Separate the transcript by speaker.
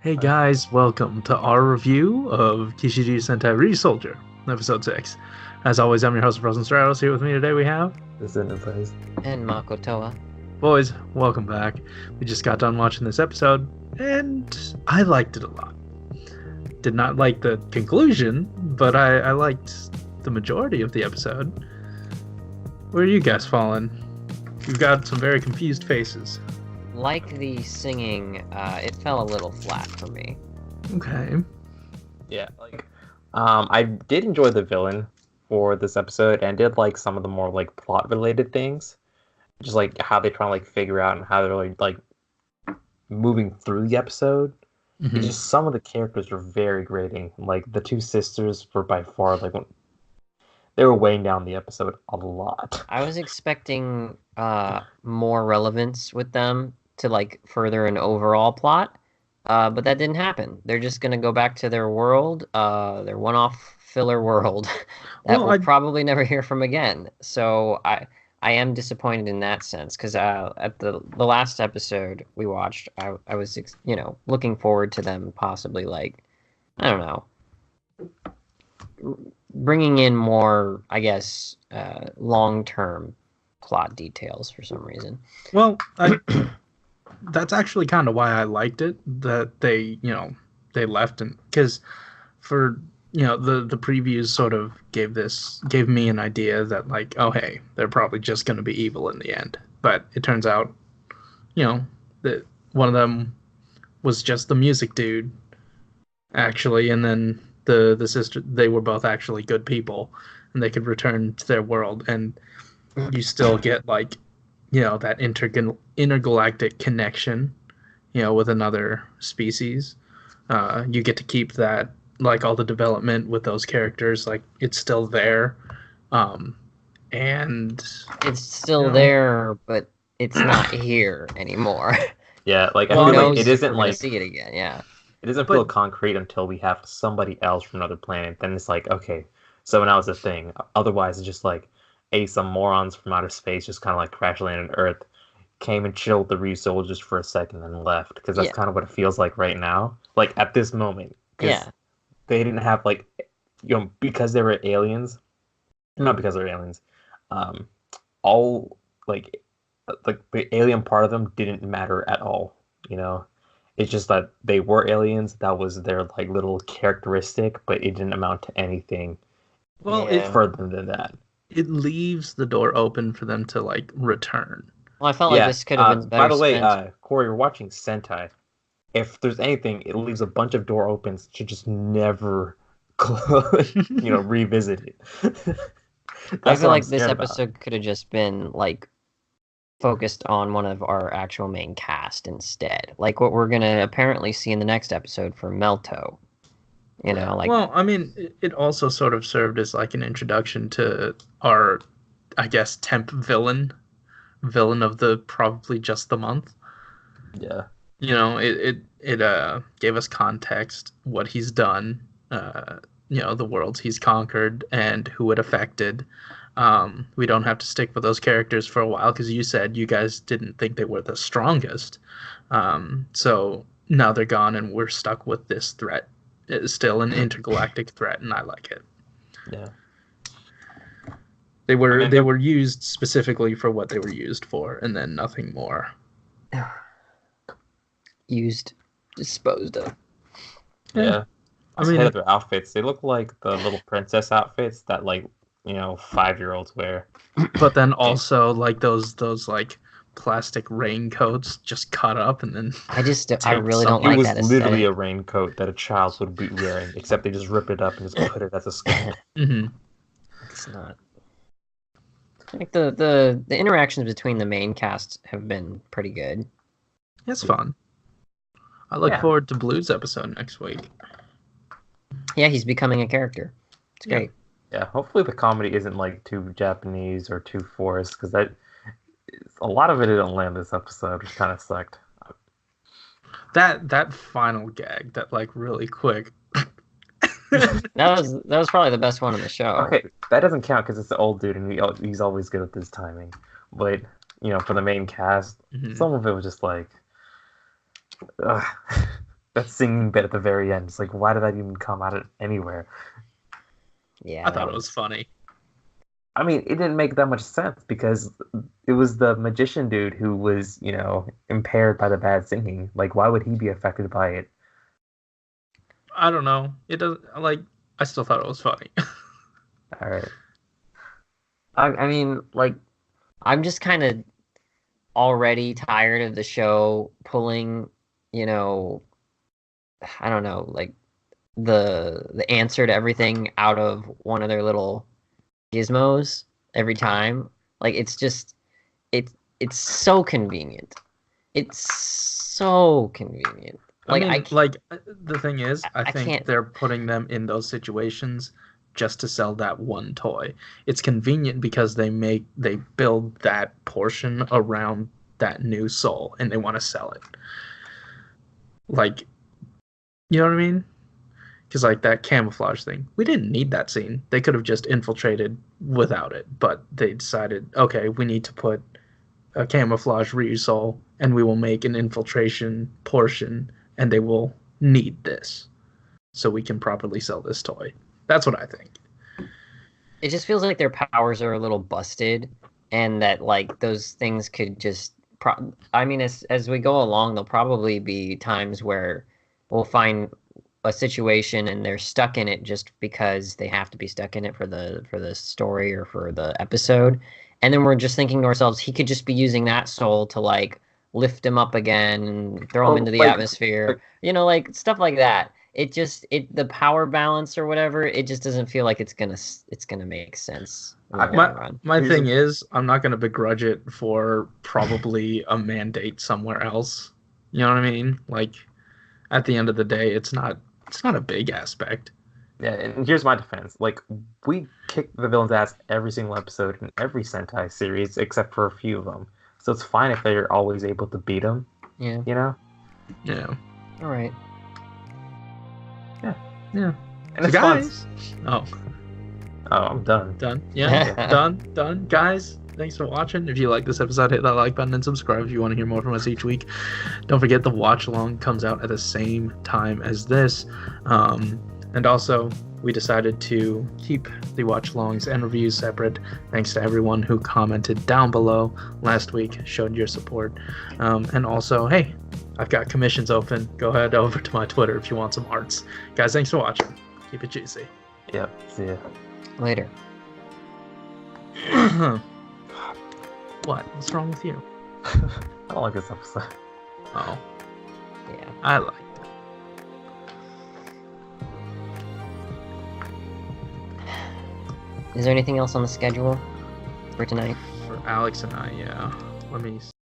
Speaker 1: Hey guys, welcome to our review of Kishiryu Sentai RyuSoulger, episode 6. As always, I'm your host, Frozen Stratos. Here with me today we have...
Speaker 2: The Cinder Blaze.
Speaker 3: And Makotoa.
Speaker 1: Boys, welcome back. We just got done watching this episode, and I liked it a lot. Did not like the conclusion, but I liked the majority of the episode. Where are you guys falling? You've got some very confused faces.
Speaker 3: Like the singing, it fell a little flat for me.
Speaker 1: Okay.
Speaker 2: Yeah, I did enjoy the villain for this episode, and did like some of the more like plot related things, just like how they try to like figure out and how they're like moving through the episode.
Speaker 1: Mm-hmm.
Speaker 2: Just some of the characters were very grating. Like the two sisters were by far they were weighing down the episode a lot.
Speaker 3: I was expecting more relevance with them to like further an overall plot, but that didn't happen. They're just gonna go back to their world, their one-off filler world that we'll probably never hear from again. So I am disappointed in that sense, because at the last episode we watched, I was looking forward to them possibly like, I don't know, bringing in more, I guess, long-term plot details for some reason.
Speaker 1: Well, that's actually kind of why I liked it, that they left, and because for the previews sort of gave me an idea that like, oh hey, they're probably just going to be evil in the end, but it turns out that one of them was just the music dude actually, and then the sister, they were both actually good people and they could return to their world, and you still get like that intergalactic connection with another species. You get to keep that, like all the development with those characters, like it's still there, and
Speaker 3: it's still there, but it's not here anymore.
Speaker 2: Yeah, like I feel like it isn't like
Speaker 3: see it again. Yeah,
Speaker 2: it doesn't feel concrete until we have somebody else from another planet. Then it's like, okay, so now it's a thing. Otherwise, it's just like, some morons from outer space just kind of like crash landed on Earth, came and chilled the RyuSoulgers just for a second and left, because that's kind of what it feels like right now. Like at this moment,
Speaker 3: yeah,
Speaker 2: they didn't have like, because they were aliens, not because they're aliens. All like the alien part of them didn't matter at all. It's just that they were aliens. That was their like little characteristic, but it didn't amount to anything.
Speaker 1: Well,
Speaker 2: further than that.
Speaker 1: It leaves the door open for them to like return.
Speaker 3: Well, I felt like this could have been better.
Speaker 2: By the way, Corey, you're watching Sentai. If there's anything, it leaves a bunch of door opens to just never, revisit it.
Speaker 3: I feel like this episode could have just been like focused on one of our actual main cast instead, like what we're gonna apparently see in the next episode for Melto. Well,
Speaker 1: I mean, it also sort of served as like an introduction to our, I guess, temp villain of the probably just the month.
Speaker 2: Yeah.
Speaker 1: It gave us context, what he's done, the worlds he's conquered, and who it affected. We don't have to stick with those characters for a while, because you said you guys didn't think they were the strongest. So now they're gone, and we're stuck with this threat. It's still an intergalactic threat, and I like it.
Speaker 2: Yeah.
Speaker 1: They were used specifically for what they were used for, and then nothing more.
Speaker 3: Disposed of.
Speaker 2: Yeah. I mean, their outfits, they look like the little princess outfits that 5-year-olds wear.
Speaker 1: But then also like those like plastic raincoats just cut up, and then
Speaker 3: I really don't like that.
Speaker 2: It was literally a raincoat that a child would be wearing, except they just rip it up and just put it as a skull.
Speaker 1: Mm-hmm.
Speaker 3: It's not like the interactions between the main cast have been pretty good.
Speaker 1: It's fun. I look forward to Blue's episode next week.
Speaker 3: Yeah, he's becoming a character. It's great.
Speaker 2: Yeah, hopefully the comedy isn't like too Japanese or too forced, because a lot of it didn't land this episode, which kind of sucked.
Speaker 1: That final gag, that like really quick.
Speaker 3: that was probably the best one in the show.
Speaker 2: Okay, that doesn't count because it's the old dude and he's always good at this timing. But for the main cast, some of it was just like, that singing bit at the very end. It's like, why did that even come out of anywhere?
Speaker 3: Yeah,
Speaker 1: I thought it was funny.
Speaker 2: I mean, it didn't make that much sense because it was the magician dude who was, impaired by the bad singing. Like, why would he be affected by it?
Speaker 1: I don't know. It doesn't like. I still thought it was funny.
Speaker 2: All right.
Speaker 3: I mean, like, I'm just kind of already tired of the show pulling, I don't know, like the answer to everything out of one of their little gizmos every time. Like it's so convenient. It's so convenient. Like
Speaker 1: I mean, the thing is, I think
Speaker 3: can't.
Speaker 1: they're putting them in those situations just to sell that one toy. It's convenient because they build that portion around that new soul and they want to sell it. Like, you know what I mean? Because like that camouflage thing, we didn't need that scene. They could have just infiltrated without it, but they decided, okay, we need to put a camouflage RyuSoul and we will make an infiltration portion and they will need this so we can properly sell this toy. That's what I think.
Speaker 3: It just feels like their powers are a little busted, and that like those things could just. I mean, as we go along, there'll probably be times where we'll find a situation and they're stuck in it just because they have to be stuck in it for the story or for the episode, and then we're just thinking to ourselves, he could just be using that soul to like lift him up again and throw him into the atmosphere, like stuff like that. The power balance or whatever, it just doesn't feel like it's gonna make sense.
Speaker 1: My thing is, I'm not gonna begrudge it for probably a mandate somewhere else. You know what I mean? Like, at the end of the day, it's not a big aspect.
Speaker 2: Yeah, and here's my defense. Like, we kick the villain's ass every single episode in every Sentai series, except for a few of them. So it's fine if they're always able to beat them.
Speaker 3: Yeah.
Speaker 1: Yeah.
Speaker 3: All right.
Speaker 1: Yeah.
Speaker 2: And
Speaker 1: so
Speaker 2: it's
Speaker 1: guys.
Speaker 2: Fun. Oh, I'm done.
Speaker 1: Done. Yeah. Done. Guys, thanks for watching. If you like this episode, hit that like button and subscribe if you want to hear more from us each week. Don't forget the watch along comes out at the same time as this. And also, we decided to keep the watch alongs and reviews separate. Thanks to everyone who commented down below last week, showed your support. And also, hey, I've got commissions open. Go head over to my Twitter if you want some arts. Guys, thanks for watching. Keep it juicy.
Speaker 2: Yep. See ya.
Speaker 3: Later.
Speaker 1: What? What's wrong with you?
Speaker 2: I don't like this episode.
Speaker 1: Oh.
Speaker 3: Yeah.
Speaker 1: I liked it.
Speaker 3: Is there anything else on the schedule for tonight?
Speaker 1: For Alex and I, yeah. Let me